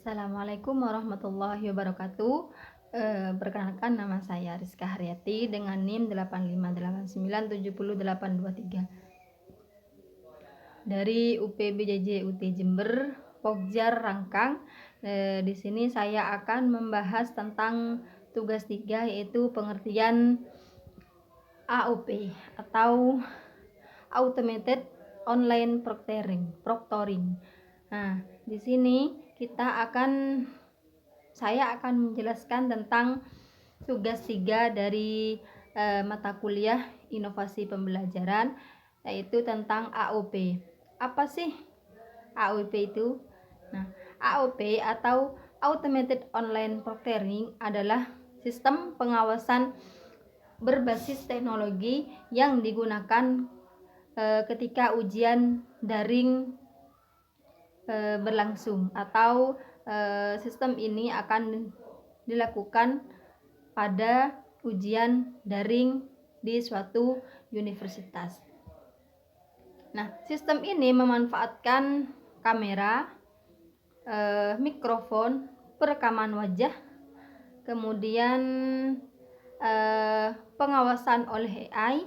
Assalamualaikum warahmatullahi wabarakatuh. Perkenalkan, nama saya Rizka Haryati dengan NIM 858970823 dari UPBJJ UT Jember, Pokjar Rangkang. Di sini saya akan membahas tentang tugas 3, yaitu pengertian AOP atau Automated Online Proctoring. Nah, di sini saya akan menjelaskan tentang tugas 3 dari mata kuliah Inovasi Pembelajaran, yaitu tentang AOP. Apa sih AOP itu? Nah, AOP atau Automated Online Proctoring adalah sistem pengawasan berbasis teknologi yang digunakan ketika ujian daring berlangsung, atau sistem ini akan dilakukan pada ujian daring di suatu universitas. Nah, sistem ini memanfaatkan kamera, mikrofon, perekaman wajah, kemudian pengawasan oleh AI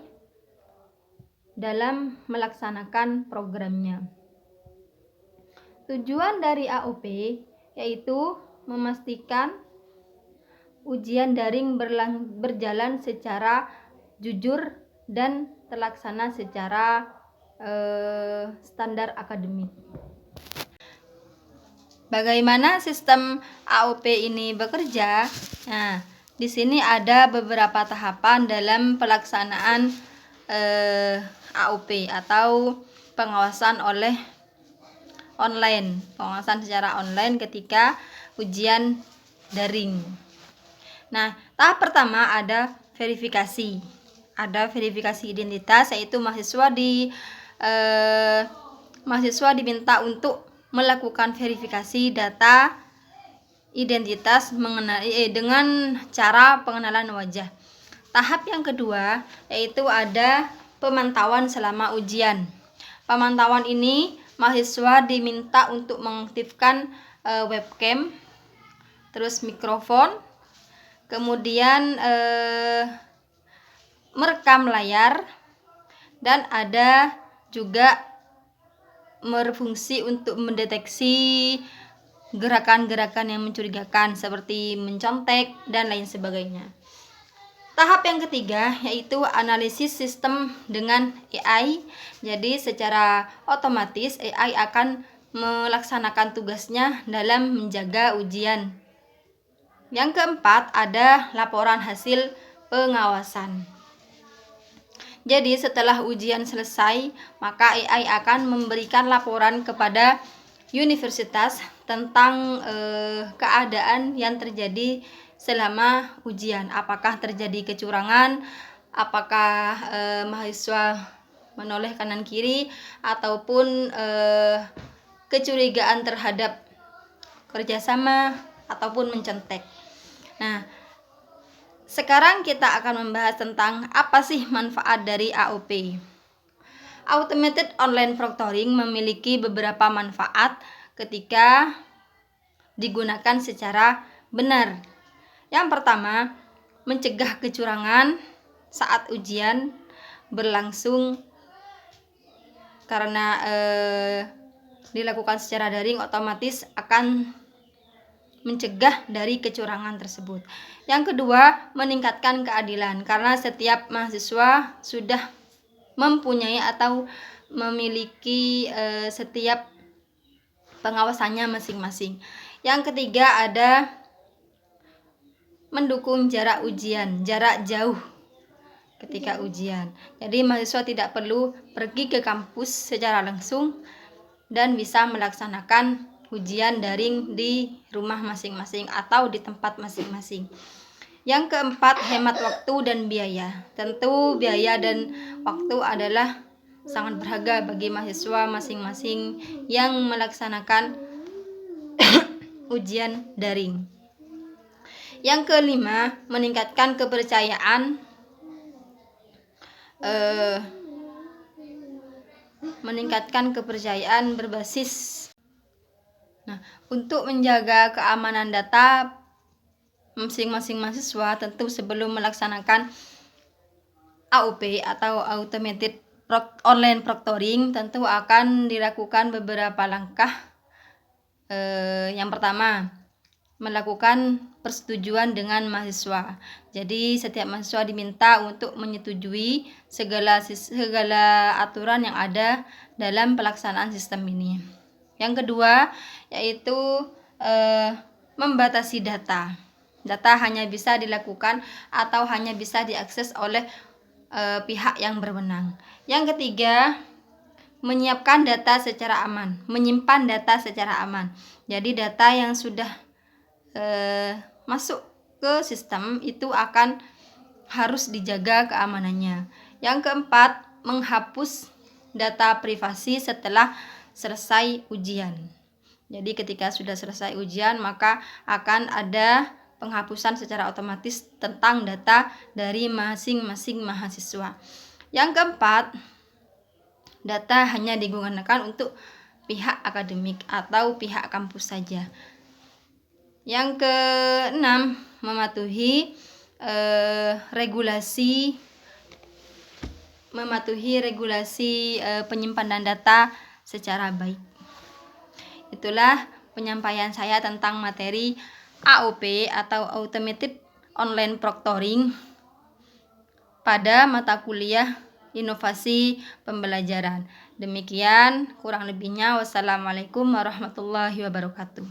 dalam melaksanakan programnya. Tujuan dari AOP yaitu memastikan ujian daring berjalan secara jujur dan terlaksana secara standar akademik. Bagaimana sistem AOP ini bekerja? Nah, di sini ada beberapa tahapan dalam pelaksanaan AOP atau pengawasan secara online ketika ujian daring. Nah, tahap pertama ada verifikasi. Ada verifikasi identitas, yaitu mahasiswa diminta untuk melakukan verifikasi data identitas dengan cara pengenalan wajah. Tahap yang kedua yaitu ada pemantauan selama ujian. Pemantauan ini mahasiswa diminta untuk mengaktifkan webcam, terus mikrofon, kemudian merekam layar, dan ada juga berfungsi untuk mendeteksi gerakan-gerakan yang mencurigakan seperti mencontek dan lain sebagainya. Tahap yang ketiga yaitu analisis sistem dengan AI. Jadi secara otomatis AI akan melaksanakan tugasnya dalam menjaga ujian. Yang keempat ada laporan hasil pengawasan. Jadi setelah ujian selesai, maka AI akan memberikan laporan kepada universitas tentang keadaan yang terjadi selama ujian. Apakah terjadi kecurangan, apakah mahasiswa menoleh kanan kiri, ataupun kecurigaan terhadap kerjasama ataupun mencontek. Nah, sekarang kita akan membahas tentang apa sih manfaat dari AOP. Automated Online Proctoring memiliki beberapa manfaat ketika digunakan secara benar. Yang pertama, mencegah kecurangan saat ujian berlangsung, karena dilakukan secara daring otomatis akan mencegah dari kecurangan tersebut. Yang kedua, meningkatkan keadilan, karena setiap mahasiswa sudah mempunyai atau memiliki setiap pengawasannya masing-masing. Yang ketiga ada mendukung jarak jauh ketika ujian. Jadi mahasiswa tidak perlu pergi ke kampus secara langsung dan bisa melaksanakan ujian daring di rumah masing-masing atau di tempat masing-masing. Yang keempat, hemat waktu dan biaya. Tentu biaya dan waktu adalah sangat berharga bagi mahasiswa masing-masing yang melaksanakan ujian daring. Yang kelima, meningkatkan kepercayaan berbasis. Nah, untuk menjaga keamanan data masing-masing mahasiswa, tentu sebelum melaksanakan AOP atau Automated Online Proctoring, tentu akan dilakukan beberapa langkah. Yang pertama, melakukan persetujuan dengan mahasiswa. Jadi setiap mahasiswa diminta untuk menyetujui segala aturan yang ada dalam pelaksanaan sistem ini. Yang kedua, yaitu membatasi data. Data hanya bisa dilakukan atau hanya bisa diakses oleh pihak yang berwenang. Yang ketiga, menyiapkan data secara aman, menyimpan data secara aman. Jadi data yang sudah masuk ke sistem itu harus dijaga keamanannya. Yang keempat, menghapus data privasi setelah selesai ujian. Jadi ketika sudah selesai ujian, maka akan ada penghapusan secara otomatis tentang data dari masing-masing mahasiswa. Yang keempat, data hanya digunakan untuk pihak akademik atau pihak kampus saja. Yang keenam, mematuhi regulasi penyimpanan data secara baik. Itulah penyampaian saya tentang materi AOP atau Automated Online Proctoring pada mata kuliah Inovasi Pembelajaran. Demikian kurang lebihnya. Wassalamualaikum warahmatullahi wabarakatuh.